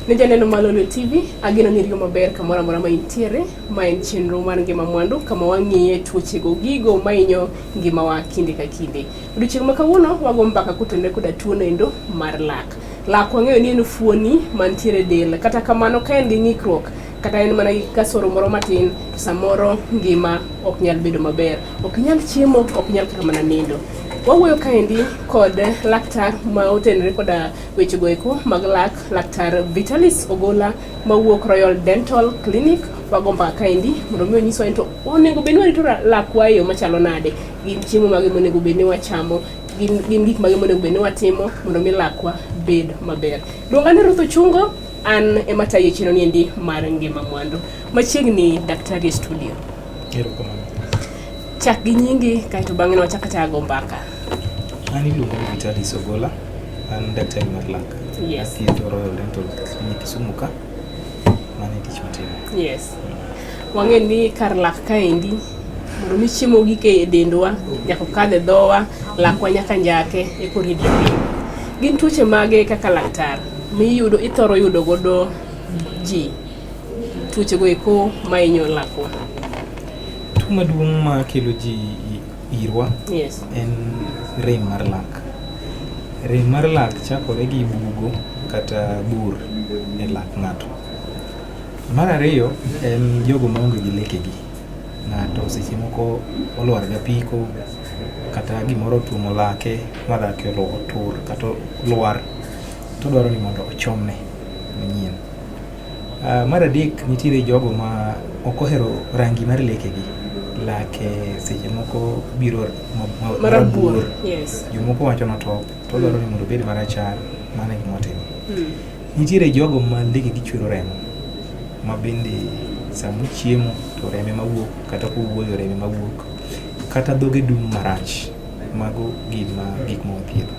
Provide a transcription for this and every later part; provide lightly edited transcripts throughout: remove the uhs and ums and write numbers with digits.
Ne janeno Malolio TV, ageno ni riyo maber kamora mora ma intiere, ma en chenro mar ngima mwandu, kama wang'iye tuoche go gigo mainyo ngima wa kinde ka kinde. Odiochieng' ma kawuono wago mbaka kutenre koda tuo nendo mar lak. Lak wang'eyo ni en fuoni mantiere del, kata kamano ka en gi ng'ikruok, kata en mana kasoro moro matin, to samoro ngima ok nyal bedo maber. Ok nyal chiemo, ok nyal kata mana nindo. Wawuoyo kaendi kod laktar ma otenre koda wechego eko mag lak, laktar Vitalis Ogola mawuok Royal Dental Clinic. Wago mbaka kaendi mondo mi onyiswa ento onego bedni warito lakwa e yo machalo nade, gin chiemo mage monego bedni wachamo, gin gik mage monego bedni watimo mondo mi lakwa bed maber. Luongane Ruth Ochungo, an ema tayo chenro ni endi mar ngima mwandu. Machiegni daktari e studio. Erokamano. Chak gi nyingi kaito bang'e no wachaka tago mbaka. An iluongo ni Vitalis Ogola, an daktari mar lak. Yes. Athiedho Royal Dental Clinic Kisumu ka. Mane tich matimo. Yes. Wang'e ni kar lak kaendi mondo mi chiemo gike e dendwa nyaka kadhe dhowa, lakwa nyaka njake e koridre piny. Gin tuoche mage kaka laktar miyudo ithoro yudo godo ji tuoche go eko mainyo lakwa? Tuo maduong' ma kelo ji irwa Yes. en rem mar lak. Rem mar lak chakore gi bugo kata bur e lak ng'ato. Mar ariyo en jogo maonge gi lekegi. Ng'ato seche moko olwar gapiko kata gimoro tuomo lake ma lake otur kata lwar, to dwaro ni mondo ochomne manyien. Mar adek nitiere jogo ma ok ohero rangi mar lekegi. Lake seche moko biro marabur. Yes. Jomoko wacho no to dwaro ni mondo bed marachar, mano e gima timo. Nitiere jogo ma lekegi chwero remo, ma bende samo chiemo to reme mawuok kata kowuoyo reme mawuok kata dhoge dum marach. Mago gik ma othiedho.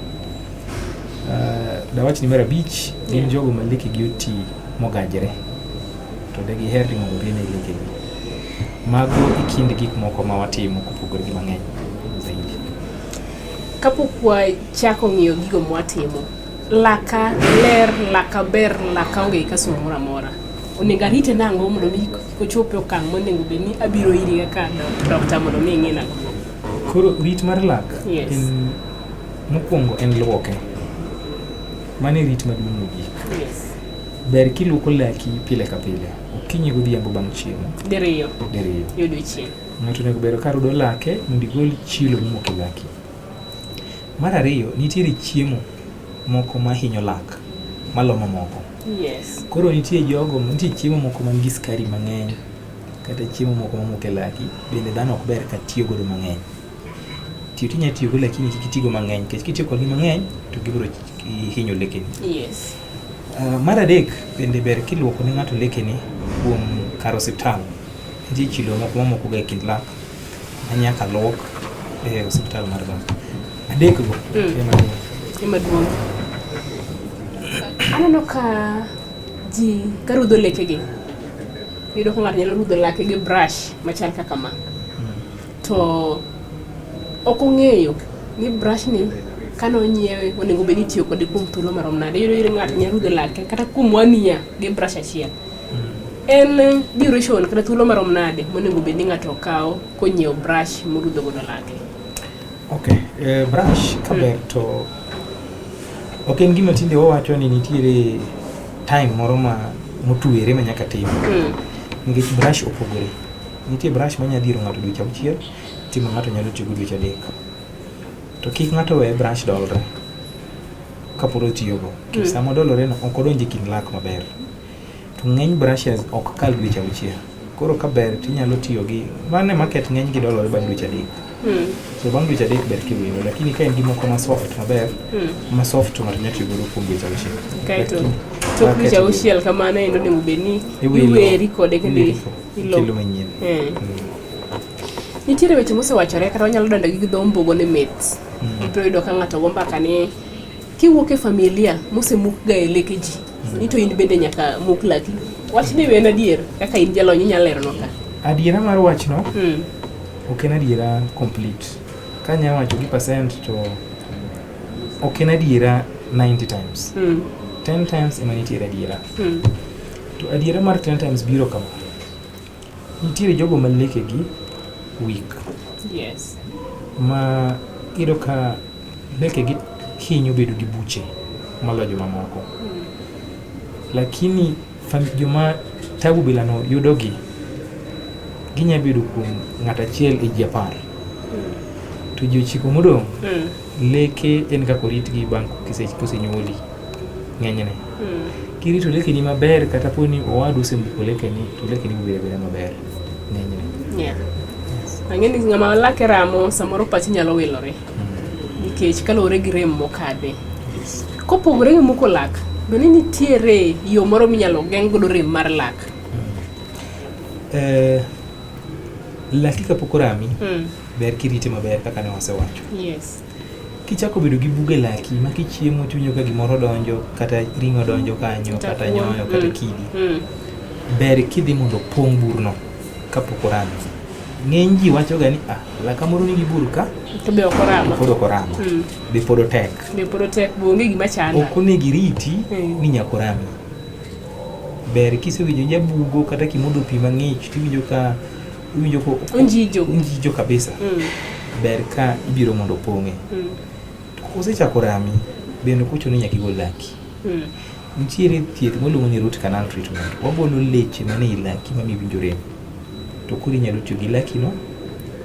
Dawach ni mar abich gin jogo ma lekegi oti mogajre to de giher ni mondo gine lekegi. Mago e kind gik moko ma watimo kopogore gi mang'eny zaidi. Kapok wachako ng'iyo gigo mwatimo, laka ler, laka ber, laka onge kasoro moro amora, onego arite nang'o mondo mi kochope okang' monego bedni abiro iri kaka dokta mondo mi ing'e nang'o? Koro rit mar lak en mokwongo en luoke. Mane rit maduong' mogik. Yes. Ber kiluoko laki pile ka pile, okinyi godhiambo bang' chiemo. Diriyo. Odiochieng'. Ng'ato onego bed ka rudo lake mondo igol chilo mowuok e laki. Mar ariyo, nitiere chiemo moko ma hinyo lak malomo moko. Yes. Koro nitie chiemo moko man gi skari mang'eny kata chiemo moko mawuok e laki bende dhano ok ber ka tiyo godo mang'eny. Tinya tiyo go lakini kik itigo mang'eny, nikech kitiyo kodgi mang'eny to gibiro hinyo lekeni. Yes. Mar adek bende ber kiluoko ne ng'ato lekeni kuom kar osiptal. Nitie chilo moko mamoko ga e kind lak manyaka luok e osiptal mar dhano. Adek go ema duong'. Aneno ka ji karudho lekegi, yudo ka ng'ato nyalo rudho lake gi brush machal kaka ma. To ok ong'eyo ni brush ni kano nyiewe onego bedni itiyo kode kuom thuolo marom nade. Yudo ng'ato nyalo rudho lake kata kuom 1 year gi brush achiel. En duration kata thuolo marom nade monego bedni ng'ato kawo konyiewo brush morudho godo lake? Okay, brush kaber to ok en gima tinde wawacho ni nitiere time moro motuere ma nyaka tim. Nikech brush opogore. Nitie brush manya dhiro ng'ato dweche 6, timo ng'ato nyalo tiyo dweche 3. To kik ng'ato we brush dolre kapod otiyogo. Sama dolore no ok odonje kind lak maber. To ng'eny brushes ok kal dweche 6. Koro kaber tinyalo tiyo gi mane market ng'eny gi dolore bang' dweche 3. So bang' dweche 3 ber kiwinjo, lakini ka en gi moko ma soft maber, ma soft to ng'ato nyalo tiyo godo kuom dweche 6. Kaito tok dweche 6 kamano endo onego bedni iweri kode kendo kelo manyien. Nitiere weche mosewachore kata wanyalo dando gi dho mbogo ni myths. Ibiro yudo ka ng'ato go mbaka ni kiwuok e familia mosemuk ga e leke ji, ni to in bende nyaka muk laki. Wach ni en adier kaka in jalony nyalo lero no ka? Adiera mar wachno ok en adiera complete. Ka nyalo wacho gi percent to ok en adiera 90 times. 10 times ema nitiere adiera. To adiera mar 10 times biro kama. Nitiere jogo ma lekegi weak. Yes. Ma iyudo ka lekegi hinyo bedo gi buche maloyo joma moko. Lakini joma tabu bilano yudogi ginya bedo kuom ng'at achiel e ji 10. To ji 9 modong' leke en kaka oritgi bang' kosenyuoli ng'enyne. Kirito lekeni maber kata poni owadu osembuko lekeni to lekeni biro bedo maber ng'enyne. Yeah. Ang'eni ng'ama lake ramo samoro pachi nyalo wilore. Nikech kaluwore gi rem mokadhe. Kopogore gi muko lak, bende nitiere yo moro minyalo geng' godo rem mar lak. Laki kapok orami, ber kirite maber kaka ne wasewacho. Yes. Kichako bedo gi buge laki ma kichiemo tiwinjo ka gimoro donjo kata ring'o donjo kanyo kata nyoyo kata kidi. Ber kidhi mondo pong' burno kapok orami. Ng'eny ji wachoga ni laka moro nigi bur ka to be ok oramo. Pod ok oramo. Be pod otek. Be pod otek, bonge gima chanda. Ok onego iriti ni nyaka orami. Ber kisewinjo jabugo kata kimodho pi mang'ich tiwinjo ka onjijo kabisa. Ber ka ibiro mondo pong'e. Kosechako rami bende kucho ni nyaka igol laki. Nitiere thieth miluongo ni root canal treatment. Wagolo leche mane i laki ma miwinjo rem. To koro inyalo tiyo gi laki no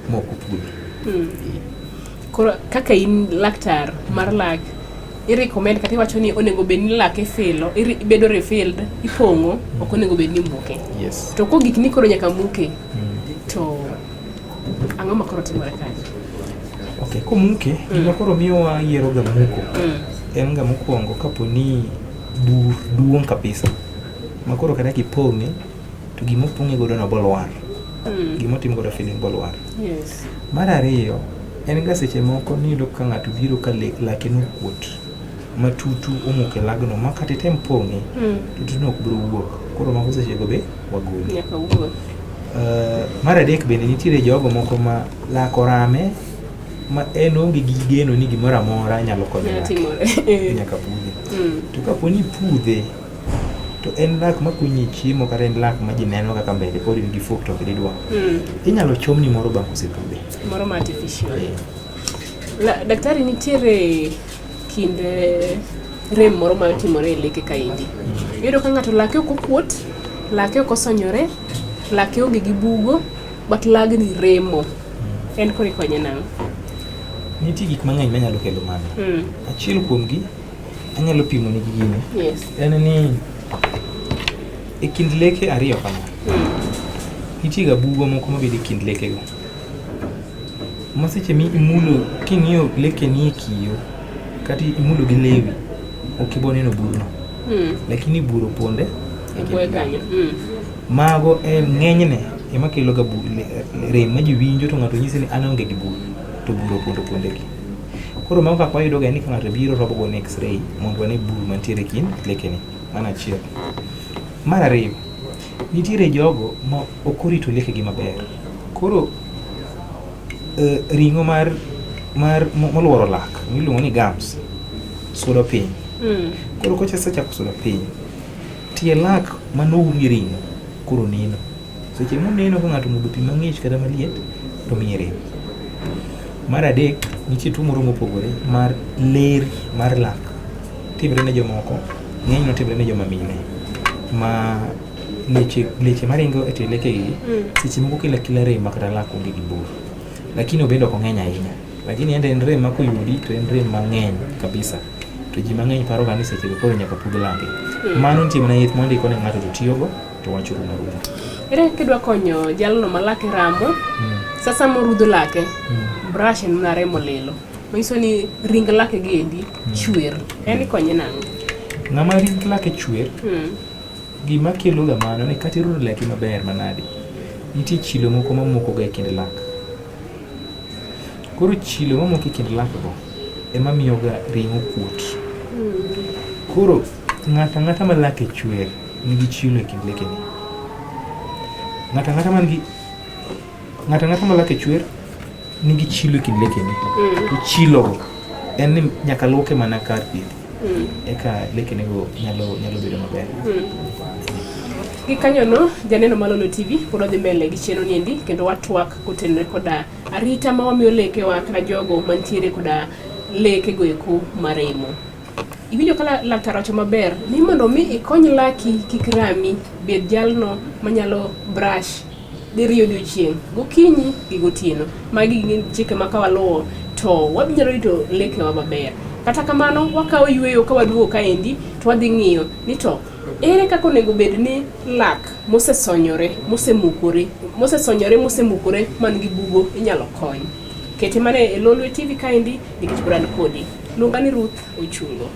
moko pudhi. Koro kaka in laktar mar lak, i-recommend kata iwacho ni onego bed ni lak ifilo, bedo refilled, ipong'o, ok onego bed ni muke. Yes. To ko gik ni koro nyaka muke, to ang'o ma koro timore kanyo? Okay, komuke, gima koro miyowa yiero ga muko. En ga mokwongo kaponi bur duong' kabisa. Ma koro kata kipong'e, to gima opong'e godo no bolwar. Gima timo godo feeling bolwar. Yes. Mar ariyo, en ga seche moko niyudo ka ng'ato biro ka lake no kuot. Ma tutu omuke lagno ma kata tem pong'e, tutu no ok biro wuok. Koro mago sechego be wagole. Nyaka wuok. Mar adek bende nitiere jogo moko ma lak orame ma en onge gi geno ni gimoro amora nyalo konyo lake. Nyaka pudhe. To kaponi pudhe, to en lak makunyi chiemo kata en lak ma ji neno kaka mbele pod in gi fuok to ok didwa. Inyalo chomni moro bang' kosepudhe. Moro ma artificial. Daktari, nitiere kinde rem moro ma timore e leke kaendi. Iyudo ka ng'ato lake ok okuot, lake ok osonyore, lake onge gi bugo, but lagni remo. En kori konye nang'o? Nitie gik mang'eny manyalo kelo mano. Achiel kuomgi, anyalo pimo ni gini. Yes. En ni e kind leke ariyo kama. Nitie ga bugo moko mabede e kind lekego. Ma seche mi imulo king'iyo leke ni e kiyo kata imulo gi lewi, ok ibo neno burno. Lakini buro ponde e bwe kanyo. Mago ng'enyne ema kelo ga rem ma ji winjo to ng'ato nyisi ni an onge gi bur to buro pondegi. Koro mago kaka wayudo ga ni ka ng'ato biro robo go x-ray mondo wane bur mantiere kind lekeni. Mano achiel. Mar ariyo, nitiere jogo ma ok orito lekegi maber. Koro ring'o moluoro lak miluongo ni gums sudo piny. Koro kosechako sudo piny, tie lak manoum gi ring'o koro neno. Seche moneno ka ng'ato modho pi mang'ich kata maliet to miye rem. Mar adek, nitie tuo moro mopogore mar ler mar lak. Timre ne jomoko, ng'enyno timre ne joma mine. Ma leche maringo e tie lekegi, seche moko kila rem ma kata lak onge gi bur. Lakini obende ok ong'eny ahinya. Lakini en rem ma koyudi to en rem mang'eny kabisa. To ji mang'eny paro ga ni seche go koro nyaka pudh lake. Mano nitie mana yath mondiko ne ng'ato to tiyogo to wacho rumo. Ere kidwa konyo jalno ma lake ramo, sasa morudho lake, brush en mana remo lilo. Manyiso ni ring lake gendi chwer. En ikonye nang'o? Ng'ama ring lake chwer, gima kelo ga mano ni kata irudo lake maber manade, nitie chilo moko mamoko ga e kind lak. Koro chilo mamoko e kind lak go ema miyo ga ring'o kuot. Koro ng'ata ma lake chwer nigi chilo e kind lekeni. Ng'ata ma lake chwer nigi chilo e kind lekeni. To chilo en ni nyaka luoke mana kar thieth. eka leke nego nyalo bedo maber. Gi kanyo no janeno Malolo TV pod odhi mbele gi cheno niendi kendo watwak kotenore koda arita ma wamiyo lekewa kata jogo mantiere koda leke go eko maremo. Iwinjo kala laktar wacho maber ni mondo mi ikony laki kik rami, bed jalno manyalo brush diriyo odiochieng' gokinyi gi gotieno. Magi gin chike ma kawaluwo to wabinyalo rito lekewa maber. Kata kamano wakawo yweyo ka waduogo kaendi to wadhi ng'iyo ni to ere kaka onego bed ni lak mosesonyore mosemukore man gi bugo inyalo kony. Kete mane e Lolwe TV kaendi nikech brand kodi. Luonga ni Ruth Ochungo.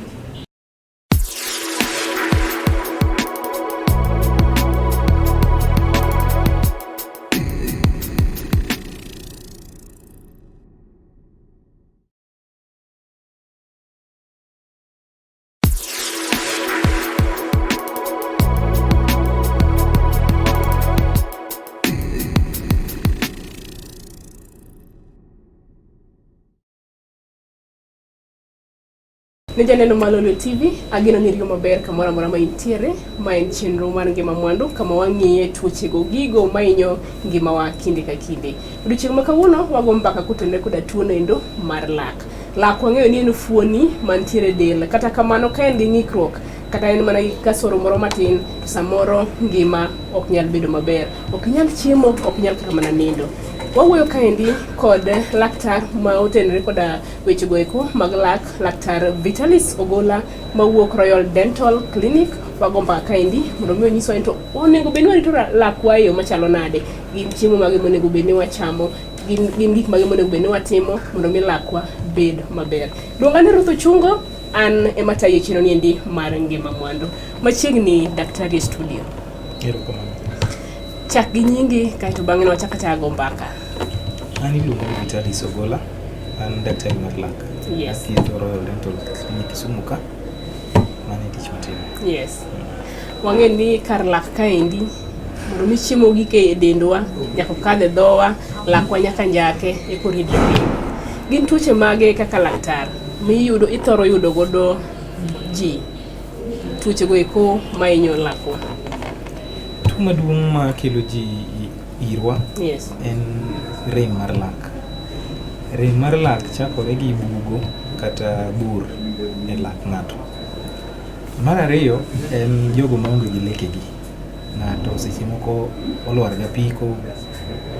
Ne janeno Malolo TV, ageno ni riyo maber kamora mora ma intiere, ma en chenro mar ngima mwandu kama wang'iye tuoche go gigo mainyo ngima wa kinde ka kinde. Odiochieng' ma kawuono wago mbaka kotenore koda tuo nendo mar lak. Lak wang'eyo ni en fuoni mantiere del, kata kamano ka en gi ng'ikruok kata en mana kasoro moro matin, samoro ngima ok nyal bedo maber, ok nyal chiemo, ok nyal kata mana nindo. Wawuoyo kaendi kod laktar ma otenore koda weche go eko mag lak, laktar Vitalis Ogola mawuok Royal Dental Clinic. Wago mbaka kaendi mondo mi onyiswa ni to onego bed ni warito lakwa e yo machalo nade, gin chiemo mage monego bed ni wachamo, gin gik mage monego bed ni watimo mondo mi lakwa bed maber. Luonga ni Ruth Ochungo, an ema tayo chino niendi mar ngima mwandu. Machiegni daktari e studio. Erokamano. Chak gi nyingi kaito bang'e no wachaka go mbaka. An iluongo ni Vitalis Ogola, an daktari mar lak. Yes. Athiedho Royal Dental Clinic Kisumu ka. Mane tich matimo. Yes. Wang'e ni kar lak kaendi mondo mi chiemo gike e dendwa nyaka kadhe dhowa, lakwa nyaka njake e koridre piny. Gin tuoche mage kaka laktar ithoro yudo godo ji tuoche go eko mainyo lakwa? Tuo maduong' ma kelo ji irwa Yes. en rem mar lak. Rem mar lak chakore gi bugo kata bur e lak ng'ato. Mar ariyo en jogo maonge gi lekegi. Ng'ato seche moko olwar ga piko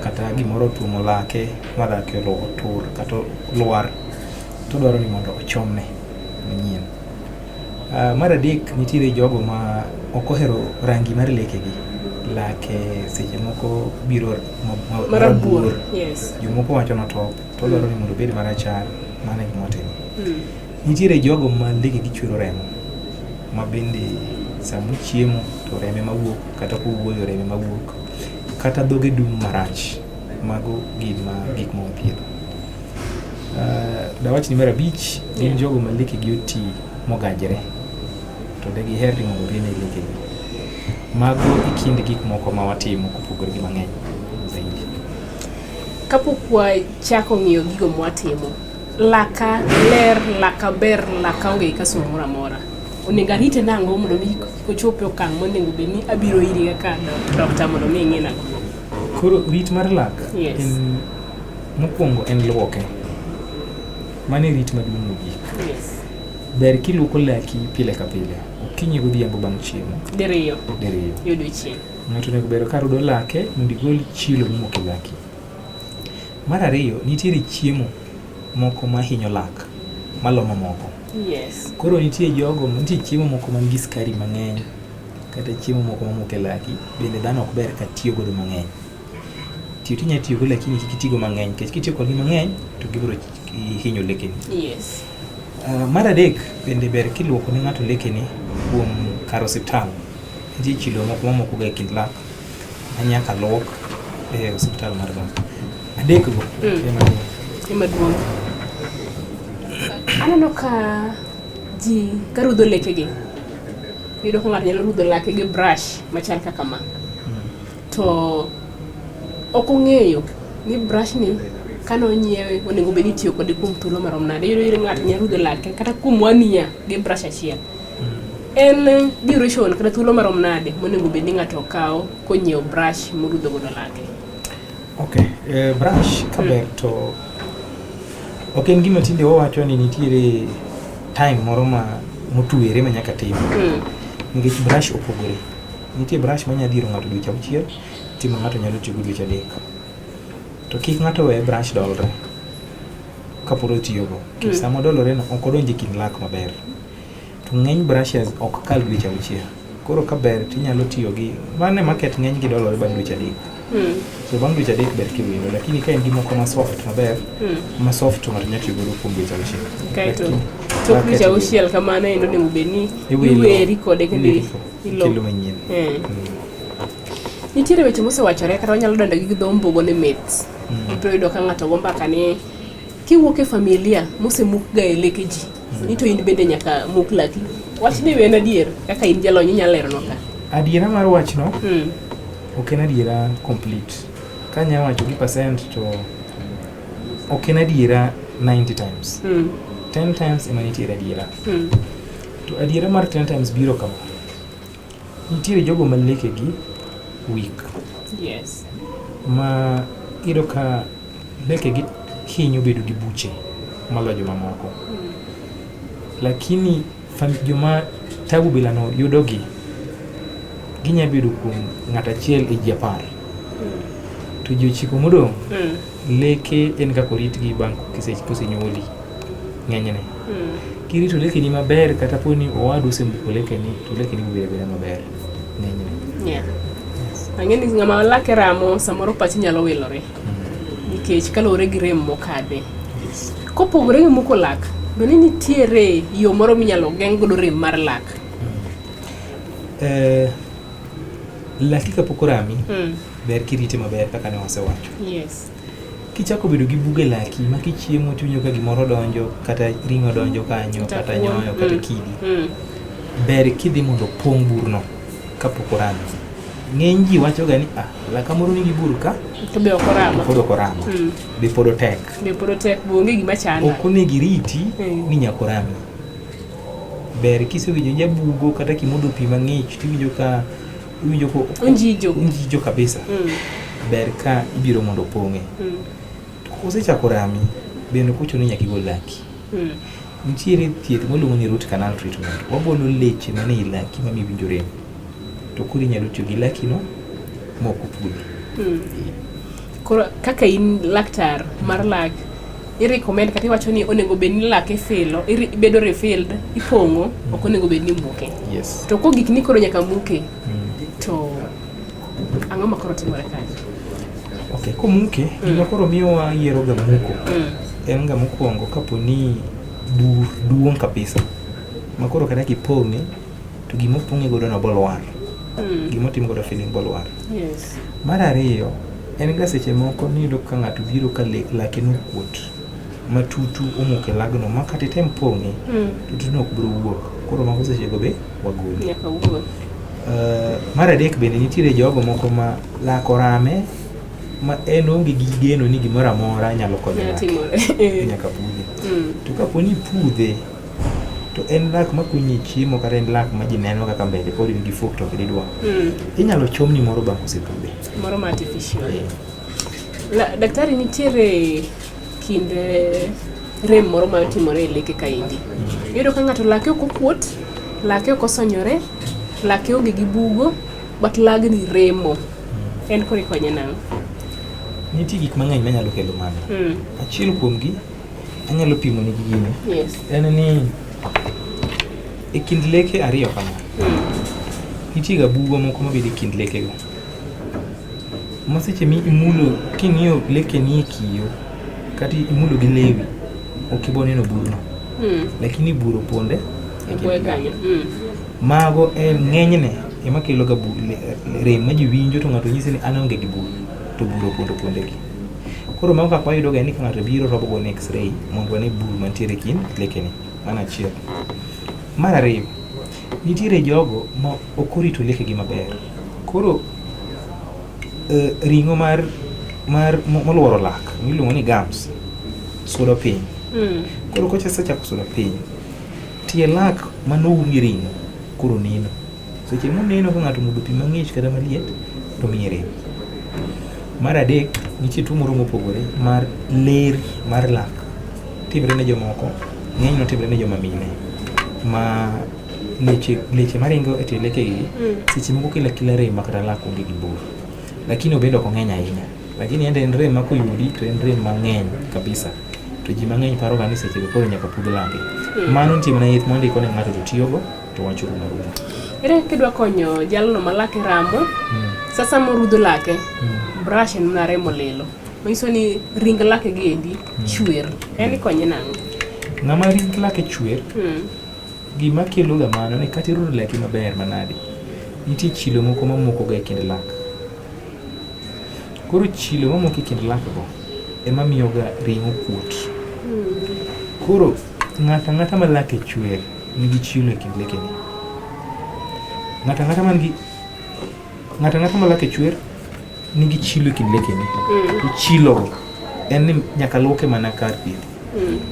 kata gimoro tuomo lake ma lake otur kata olwar to dwaro ni mondo ochomne manyien. Mar adek nitiere jogo ma ok ohero rangi mar lekegi. Lake seche moko biro marabur. Yes. Jomoko wacho no top to dwaro ni mondo bed marachar, mane gima otimo. Nitiere jogo ma lekegi chwero remo ma bende samo chiemo to reme mawuok kata kowuoyo reme mawuok kata dhoge dum marach. Mago gik ma opidho. Dawach ni mar abich gin jogo ma lekegi oti mogajre to de giher ringo riene lekegi. Mago e kind gik moko ma watimo kopogore gi mang'eny zaidi. Kapok wachako ng'iyo gigo mwatimo, laka ler, laka ber, laka onge kasoro moro amora. Onego arite nang'o mondo mi kochope okang' monego bed ni abiro iri kaka dokta mondo mi ing'e nang'o? Koro rit mar lak Yes. en mokwongo en luoke. Mane rit maduong' mogik. Yes. Ber kiluoko laki pile ka pile. Okinyi godhiambo bang' chiemo. Diriyo. Odiochieng'. Ng'ato onego ber ka rudo lake mondo igol chilo mowuok e laki. Mar ariyo, nitiere chiemo moko ma hinyo lak malomo moko. Yes. Koro nitie chiemo moko man gi skari mang'eny kata chiemo moko mamoko e laki bende dhano ok ber ka tiyo godo mang'eny. Tinya tiyo go lakini kik itigo mang'eny nikech kitiyo kodgi mang'eny to gibiro hinyo lekeni. Yes. Mar adek bende ber kiluoko ne ng'ato lekeni kuom kar osiptal. Nitie chilo moko mamoko ga e kind lak manyaka luok e osiptal mar lak. Adek go ema duong'. Aneno ka ji karudho lekegi. Yudo ko ng'ato nyalo rudho lake gi brush machal kaka ma. To ok ong'eyo ni brush ni kano nyiewe onego bed ni tiyo kode kuom thuolo marom nade. Iyudo ng'ato nyalo rudho lake kata kuom 1 year gi brush achiel. En duration kata thuolo marom nade monego bed ni ng'ato kawo konyiewo brush morudho godo lake? Okay, brush kaber to ok en gima tinde wawacho ni nitiere time moro ma motuere ma nyaka tim. Nikech brush opogore. Nitie brush ma nyalo diro ng'ato dweche 6, timo ng'ato nyalo tiyo dweche 3. To kik ng'ato we brush dolre kaporo tiyogo. Sama dolore no ok odonje kin lak maber. To ng'eny brushes ok kal dweche 6. Koro kaber tinyalo tiyo gi mane market ng'eny gi dolore bang' dweche 3. So bang' dweche 3 ber kiwinjo, lakini ka en gi moko ma soft maber, ma soft to ng'ato nyalo tiyo godo kuom dweche 6. Kaito tok dweche 6 kamano endo onego bed ni iweri kode kendo kelo manyien. Nitiere weche mosewachore kata wanyalo dando gi dho mbogo ne mates. Ibiro yudo ka ng'ato go mbaka ni kiwuok e familia mosemuk ga e leke ji, ni to in bende nyaka muk laki. Wach ni en adier kaka in jalony nyalo lero no ka. Adiera mar wachno ok en adiera complete. Ka nya wacho gi percent to ok en adiera 90 times. 10 times ema nitiere adiera. To adiera mar 10 times biro kama. Nitiere jogo ma lekegi weak. Yes. Ma iyudo ka lekegi hinyo bedo gi buche maloyo joma moko. Lakini joma tabu bilano yudogi ginya bedo kuom ng'ata achiel e ji 10. To ji 9 modong' leke en kaka oritgi bang' kosenyuoli ng'enyne. Kirito lekeni maber kata poni owadu osembuko lekeni to lekeni biro bedo maber ng'enyne. Yeah. Ang'eni ng'ama lake ramo samoro pachi nyalo wilore. Nikech kalore gi rem mokadhe. Kopogore gi muko lak, bende nitiere yo moro minyalo geng' godo rem mar lak? Laki kapok orami, ber kirite maber kaka ne wasewacho. Yes. Kichako bedo gi buge laki ma kichiemo tiwinjo ka gimoro donjo kata ring'o donjo kanyo kata nyoyo kata kidi. Ber kidhi mondo pong' burno kapok orami. Ng'eny ji wacho ga ni laka moro nigi bur ka to be okoramo. Pod okoramo. Be pod otek. Be pod otek bonge gima chanda. Ok onego iriti ni nyaka orami. Ber kisewinjo nyabugo kata kimodho pi mang'ich tiwinjo ka ko onjijo kabisa. Ber ka ibiro mondo pong'e. Kosechako rami bende kochuno nyaka igol laki. Nitiere thieth miluongo ni root canal treatment. Wabolo leche mane i laki ma miwinjo rem. To kuri nyalo tiyo gi laki no moko pudhi. Koro kaka in laktar mar lak, i-recommend kata iwacho ni onego bed ni lak ifilo, bedo refilled, ipong'o, ok onego bed ni muke. Yes. To ko gik ni koro nyaka muke, to ang'o ma koro timore kanyo? Okay, komuke, gima koro miyowa yiero ga muko. En ga mokwongo kaponi bur duong' kabisa. Ma koro kata kipong'e, to gima pong'e godo no bolwar. Gima timo godo feeling bolwar. Yes. Mar ariyo, en ga seche moko niyudo ka ng'ato biro ka lake no kuot. Matutu omuke lagno ma kata tem pong'e, tutu no ok biro wuok. Koro mago seche go be wagole. Nyaka wuok. Mar adek bende nitiere jogo moko ma lak orame ma en onge gi geno ni gimoro amora nyalo konyo lak. Nyaka pudhe. To kaponi pudhe to en lak makunyi chiemo kata en lak ma ji neno kaka mbele pod nigi fuok to ok didwa. Inyalo chomni moro bang' osepudhe. Moro ma artificial. Daktari, nitiere kinde rem moro ma timore e leke kaendi. Iyudo ka ng'ato lake ok okuot, lake ok osonyore, lake onge gi bugo, but lagni remo. En kori konye nang'o? Nitie gik mang'eny manyalo kelo mano. Achiel kuomgi anyalo pimo ni gini. Yes. En ni e kind leke ariyo kama. Nitie ga bugo moko mabede e kind leke go. Maseche mi imulo king'iyo leke ni e kiyo kata imulo gi lewi ok ibo neno burno. Lakini buro ponde e kanyo. Mago ng'enyne ema kelo ga rem ma ji winjo to ng'ato nyisi ni an onge gi bur to buro ponde gi. Koro mago kaka wayudo ga ni ka ng'ato biro robo go x-ray mondo wane bur mantiere kind leke ni. Mano achiel. Mar ariyo, nitiere jogo ma ok orito lekegi maber. Koro ring'o mar moluoro lak miluongo ni gums sudo piny. Koro kochako sudo piny, tie lak manoum gi ring'o koro neno. Seche moneno ka ng'ato modho pi mang'ich kata maliet to miye rem. Mar adek, nitie tuo moro mopogore mar ler mar lak. Timre ne jomoko, ng'enyno timre ne joma mine. Ma leche maringo e tie lekegi, seche moko kila rem makata lak onge gi bor. Lakini obende ok ong'eny ahinya. Lakini en rem ma koyudi to en rem mang'eny kabisa. To ji mang'eny paro ga ni seche koro nyaka pudh lake. Mano nitie mana yath mondiko ne ng'ato to tiyogo to wach rum arumo. Ere kidwa konyo jalno ma lake ramo, sasa morudho lake, brush en mana remo lilo. Manyiso ni ring lake gi endi chwer. En ikonye nang'o? Ng'ama ring lake chwer, gima kelo ga mano ni kata irudho lake maber manade, nitie chilo moko mamoko ga e kind lak. Koro chilo mamoko e kind lak go ema miyo ga ring'o kuot. Koro ng'ata ma lake chwer nigi chilo e kind lekene. Ng'ata ma lake chwer nigi chilo e kind lekene. Chilo en ni nyaka luoke mana kar thieth.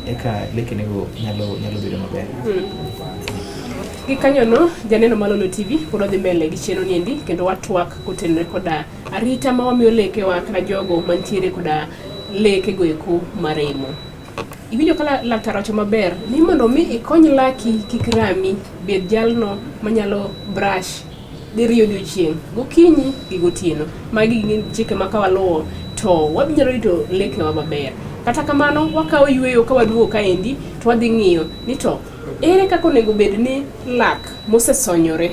Eka lekene go nyalo bedo maber. Gi kanyo no, janeno Malolo TV pod odhi mbele gi chenro niendi kendo watwak kotenore koda arita ma wamiyo lekewa kata jogo mantiere koda leke go eko maremo. Iwinjo kala laktar wacho maber ni mondo mi ikony laki kik rami, bed jalno manyalo brush diriyo odiochieng' gokinyi gi gotieno. Magi gin chike ma kawaluwo to wabinyalo rito lekewa maber. Kata kamano wakawo yweyo ka waduogo kaendi to wadhi ng'iyo ni to ere kaka onego bed ni lak mosesonyore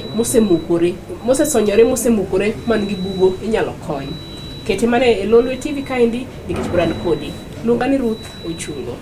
man gi bugo inyalo kony. Kete mane e Lolwe TV kaendi nikech brand kodi. Luonga ni Ruth Ochungo.